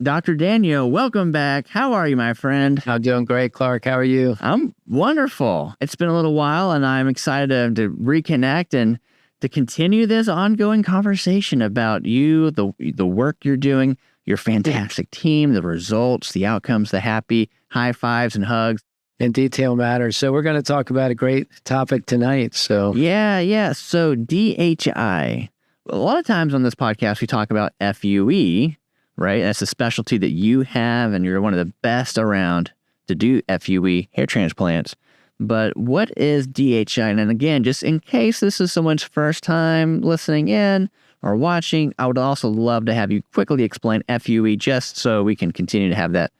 Dr. Danyo, welcome back. How are you, my friend? I'm doing great, Clark. How are you? I'm wonderful. It's been a little while, and I'm excited to reconnect and to continue this ongoing conversation about you, the work you're doing, your fantastic team, the results, the outcomes, the happy high fives and hugs. And detail matters. So we're going to talk about a great topic tonight. So Yeah. So DHI. A lot of times on this podcast, we talk about FUE, right? That's a specialty that you have, and you're one of the best around to do FUE hair transplants. But what is DHI? And again, just in case this is someone's first time listening in or watching, I would also love to have you quickly explain FUE just so we can continue to have that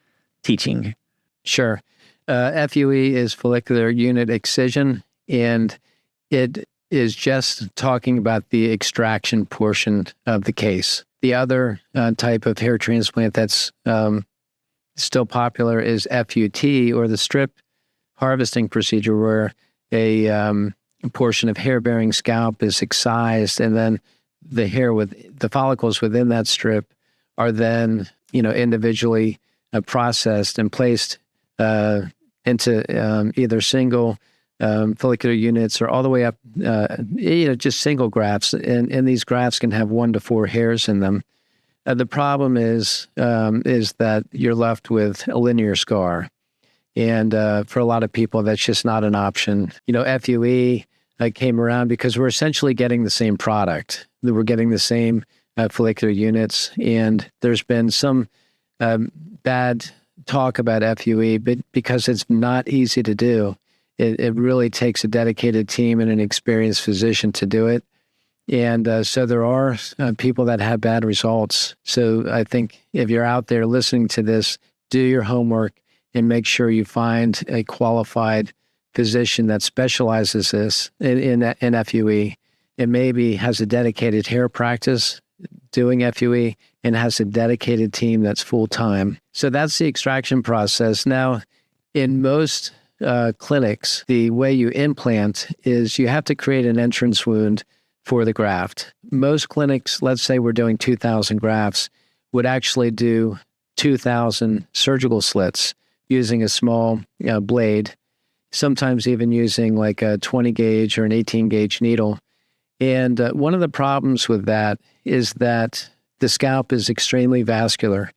teaching. Sure. FUE is follicular unit excision, and it is just talking about the extraction portion of the case. The other type of hair transplant that's still popular is FUT, or the strip harvesting procedure, where a portion of hair-bearing scalp is excised, and then the hair with the follicles within that strip are then, individually processed and placed into either single follicular units or all the way up, just single grafts. And these grafts can have 1 to 4 hairs in them. The problem is that you're left with a linear scar. And for a lot of people, that's just not an option. FUE came around because we're essentially getting the same product. We're getting the same follicular units. And there's been some bad talk about FUE, but because it's not easy to do, it really takes a dedicated team and an experienced physician to do it. And so there are people that have bad results. So I think if you're out there listening to this, do your homework and make sure you find a qualified physician that specializes in FUE and maybe has a dedicated hair practice doing FUE and has a dedicated team that's full-time. So that's the extraction process. Now, in most clinics, the way you implant is you have to create an entrance wound for the graft. Most clinics, let's say we're doing 2,000 grafts, would actually do 2,000 surgical slits using a small blade, sometimes even using like a 20 gauge or an 18 gauge needle. And one of the problems with that is that the scalp is extremely vascular,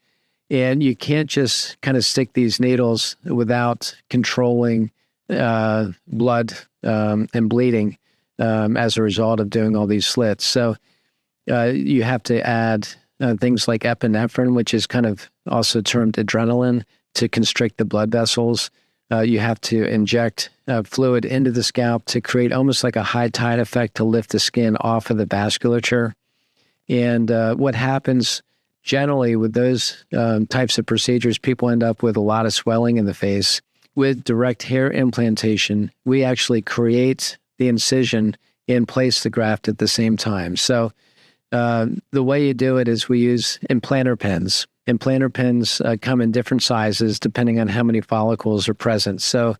and you can't just kind of stick these needles without controlling blood and bleeding as a result of doing all these slits. So you have to add things like epinephrine, which is kind of also termed adrenaline, to constrict the blood vessels. You have to inject fluid into the scalp to create almost like a high tide effect to lift the skin off of the vasculature. And what happens generally with those types of procedures, people end up with a lot of swelling in the face. With direct hair implantation, we actually create the incision and place the graft at the same time. So the way you do it is we use implanter pens. Implanter pens come in different sizes depending on how many follicles are present. So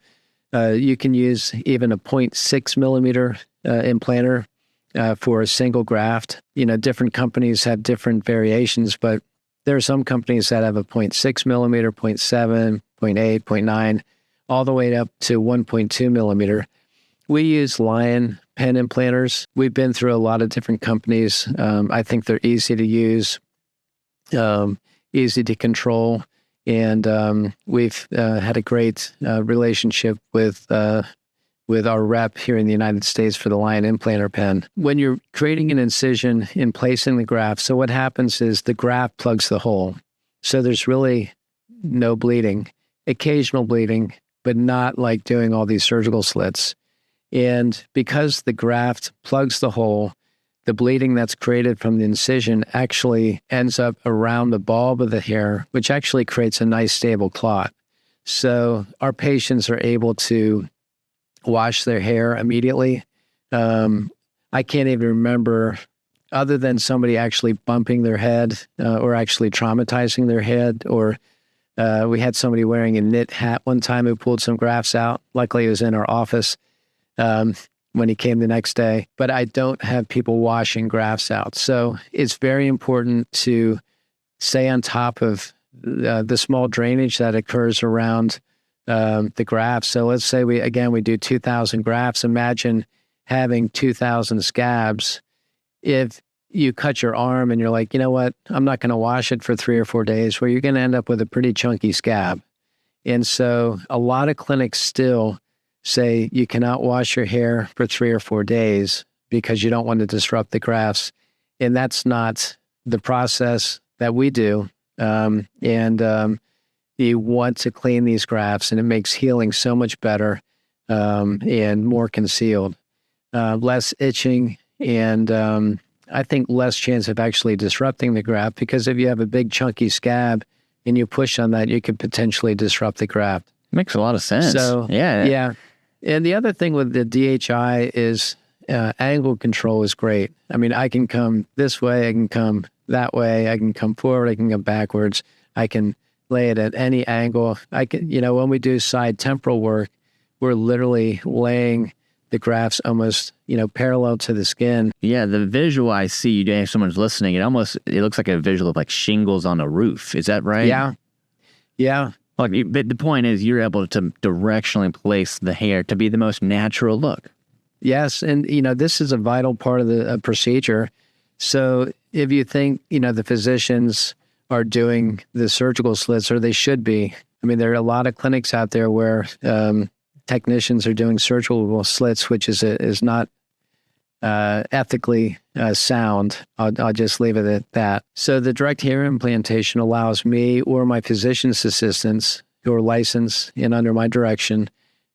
you can use even a 0.6 millimeter implanter for a single graft. Different companies have different variations, but there are some companies that have a 0.6 millimeter, 0.7, 0.8, 0.9, all the way up to 1.2 millimeter. We use Lion pen implanters. We've been through a lot of different companies. I think they're easy to use, easy to control, and we've had a great relationship with our rep here in the United States for the Lion implanter pen. When you're creating an incision and placing the graft, so what happens is the graft plugs the hole. So there's really no bleeding, occasional bleeding, but not like doing all these surgical slits. And because the graft plugs the hole, the bleeding that's created from the incision actually ends up around the bulb of the hair, which actually creates a nice stable clot. So our patients are able to wash their hair immediately. I can't even remember, other than somebody actually bumping their head or actually traumatizing their head, or we had somebody wearing a knit hat one time who pulled some grafts out. Luckily, it was in our office when he came the next day. But I don't have people washing grafts out. So it's very important to stay on top of the small drainage that occurs around the grafts. So let's say we do 2,000 grafts. Imagine having 2,000 scabs. If you cut your arm and you're like, you know what, I'm not going to wash it for 3 or 4 days, well, you're going to end up with a pretty chunky scab. And so a lot of clinics still say you cannot wash your hair for 3 or 4 days because you don't want to disrupt the grafts. And that's not the process that we do. You want to clean these grafts, and it makes healing so much better and more concealed. Less itching, and I think less chance of actually disrupting the graft, because if you have a big chunky scab and you push on that, you could potentially disrupt the graft. Makes a lot of sense. So, yeah. And the other thing with the DHI is angle control is great. I mean, I can come this way, I can come that way, I can come forward, I can come backwards, I can lay it at any angle. I can, when we do side temporal work, we're literally laying the grafts almost, parallel to the skin. Yeah, the visual I see, if someone's listening, it looks like a visual of like shingles on a roof. Is that right? Yeah. But the point is, you're able to directionally place the hair to be the most natural look. Yes, and this is a vital part of the procedure. So if you think, the physicians are doing the surgical slits, or they should be. I mean, there are a lot of clinics out there where technicians are doing surgical slits, which is not ethically sound. I'll just leave it at that. So the direct hair implantation allows me or my physician's assistants who are licensed and under my direction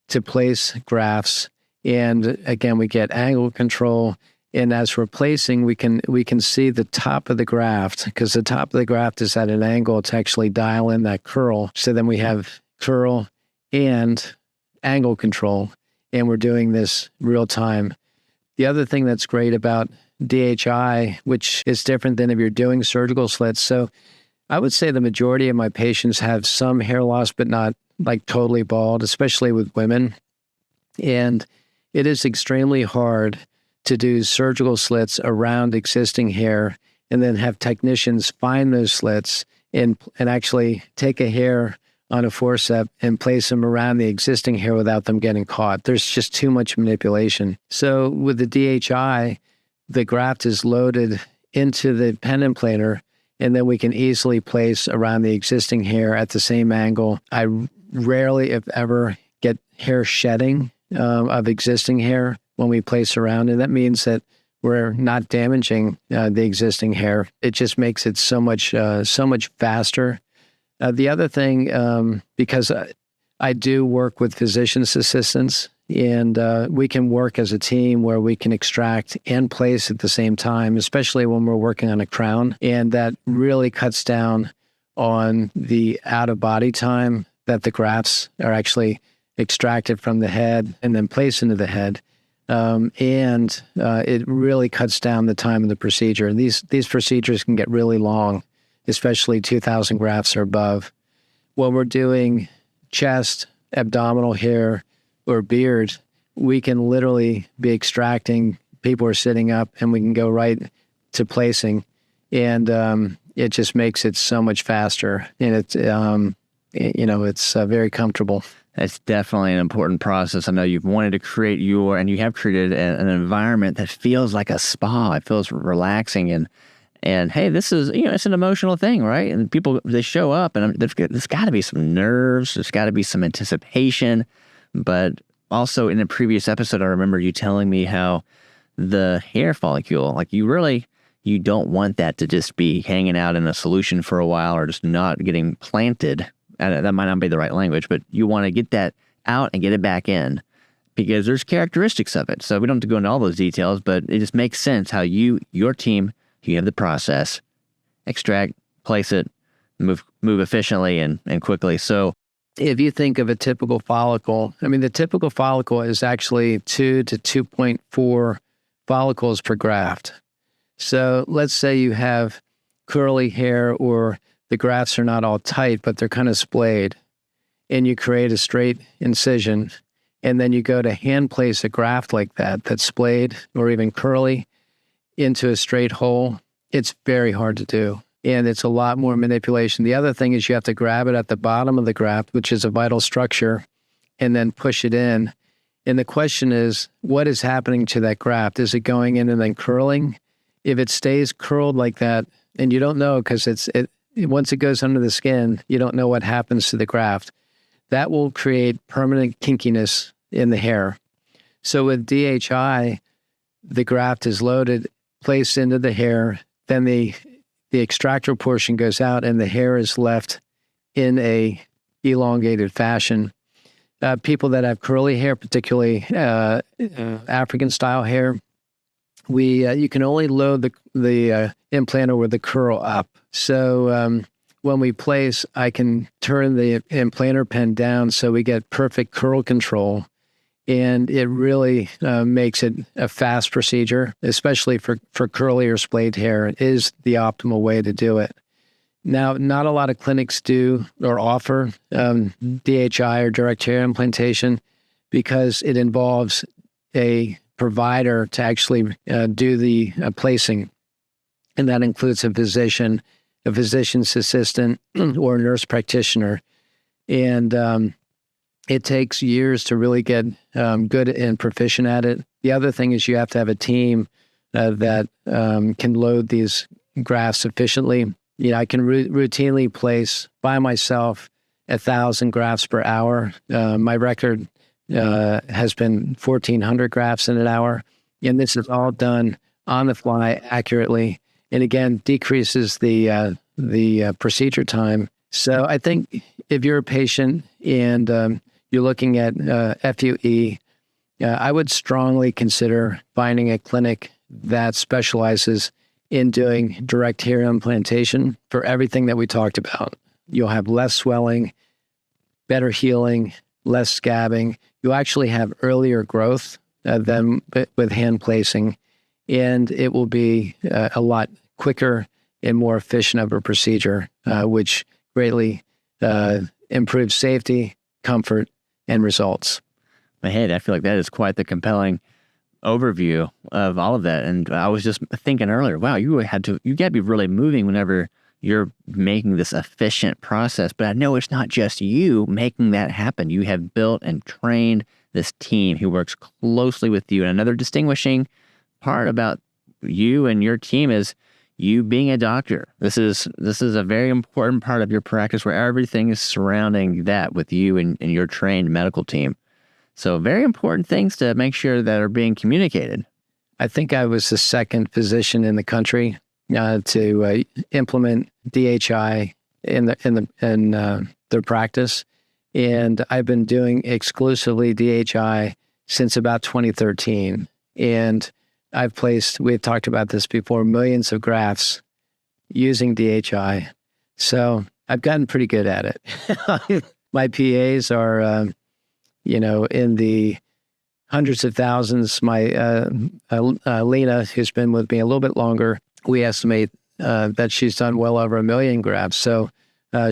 to place grafts. And again, we get angle control. And as we're placing, we can see the top of the graft, because the top of the graft is at an angle to actually dial in that curl. So then we have curl and angle control, and we're doing this real time. The other thing that's great about DHI, which is different than if you're doing surgical slits. So I would say the majority of my patients have some hair loss, but not like totally bald, especially with women. And it is extremely hard to do surgical slits around existing hair and then have technicians find those slits and actually take a hair on a forceps and place them around the existing hair without them getting caught. There's just too much manipulation. So with the DHI, the graft is loaded into the pen implanter, and then we can easily place around the existing hair at the same angle. I rarely, if ever, get hair shedding of existing hair when we place around, and that means that we're not damaging the existing hair. It just makes it so much faster. The other thing, because I do work with physician's assistants, and we can work as a team where we can extract and place at the same time, especially when we're working on a crown, and that really cuts down on the out-of-body time that the grafts are actually extracted from the head and then placed into the head. It really cuts down the time of the procedure. And these procedures can get really long, especially 2,000 grafts or above. When we're doing chest, abdominal hair, or beard, we can literally be extracting. People are sitting up, and we can go right to placing. And it just makes it so much faster. And it's very comfortable. That's definitely an important process. I know you've wanted to create and you have created an environment that feels like a spa. It feels relaxing, and hey, this is, it's an emotional thing, right? And people, they show up, and there's got to be some nerves, there's got to be some anticipation, but also in a previous episode, I remember you telling me how the hair follicle, like you don't want that to just be hanging out in a solution for a while or just not getting planted. That might not be the right language, but you want to get that out and get it back in, because there's characteristics of it. So we don't have to go into all those details, but it just makes sense how your team, you have the process, extract, place it, move efficiently and quickly. So if you think of a typical follicle, I mean, the typical follicle is actually 2 to 2.4 follicles per graft. So let's say you have curly hair, or the grafts are not all tight, but they're kind of splayed, and you create a straight incision, and then you go to hand place a graft like that's splayed or even curly into a straight hole. It's very hard to do. and it's a lot more manipulation. The other thing is you have to grab it at the bottom of the graft, which is a vital structure, and then push it in. And the question is, what is happening to that graft? Is it going in and then curling? If it stays curled like that, and you don't know because once it goes under the skin, you don't know what happens to the graft. That will create permanent kinkiness in the hair. So with DHI, the graft is loaded, placed into the hair, then the extractor portion goes out and the hair is left in a elongated fashion. People that have curly hair, particularly African style hair, you can only load the implanter with the curl up. So when we place, I can turn the implanter pen down so we get perfect curl control. And it really makes it a fast procedure, especially for curly or splayed hair. It is the optimal way to do it. Now, not a lot of clinics do or offer DHI or direct hair implantation because it involves a provider to actually do the placing. And that includes a physician's assistant, or a nurse practitioner. And it takes years to really get good and proficient at it. The other thing is you have to have a team that can load these grafts efficiently. I can routinely place by myself 1,000 grafts per hour. My record has been 1,400 grafts in an hour. And this is all done on the fly accurately. And again, decreases the procedure time. So I think if you're a patient and you're looking at FUE, I would strongly consider finding a clinic that specializes in doing direct hair implantation for everything that we talked about. You'll have less swelling, better healing, less scabbing. You'll actually have earlier growth than with hand placing, and it will be a lot quicker and more efficient of a procedure, which greatly improves safety, comfort, and results. Hey, I feel like that is quite the compelling overview of all of that. And I was just thinking earlier, wow, you got to be really moving whenever you're making this efficient process. But I know it's not just you making that happen. You have built and trained this team who works closely with you. And another distinguishing part about you and your team is you being a doctor. This is a very important part of your practice where everything is surrounding that with you and your trained medical team. So very important things to make sure that are being communicated. I think I was the second physician in the country to implement DHI in their practice, and I've been doing exclusively DHI since about 2013. And I've placed, we've talked about this before, millions of grafts using DHI. So I've gotten pretty good at it. My PAs are in the hundreds of thousands. My Lena, who's been with me a little bit longer, we estimate that she's done well over 1 million grafts. So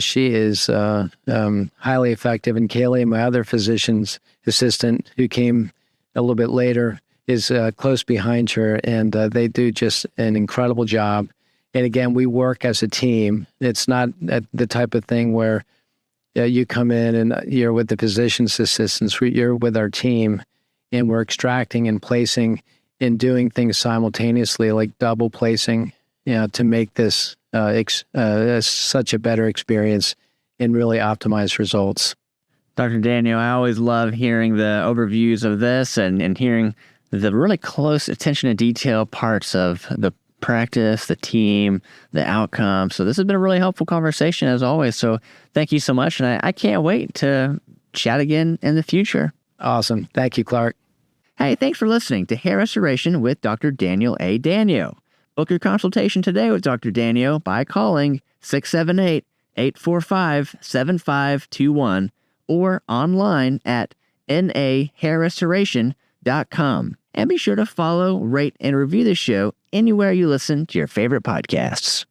she is highly effective. And Kaylee, my other physician's assistant, who came a little bit later, is close behind her, and they do just an incredible job. And again, we work as a team. It's not the type of thing where you come in and you're with the physician's assistants. You're with our team, and we're extracting and placing and doing things simultaneously, like double placing, to make this such a better experience and really optimize results. Dr. Danyo, I always love hearing the overviews of this and hearing the really close attention to detail parts of the practice, the team, the outcome. So this has been a really helpful conversation as always. So thank you so much. And I can't wait to chat again in the future. Awesome. Thank you, Clark. Hey, thanks for listening to Hair Restoration with Dr. Daniel A. Danyo. Book your consultation today with Dr. Danyo by calling 678-845-7521 or online at nahairrestoration.com. And be sure to follow, rate, and review the show anywhere you listen to your favorite podcasts.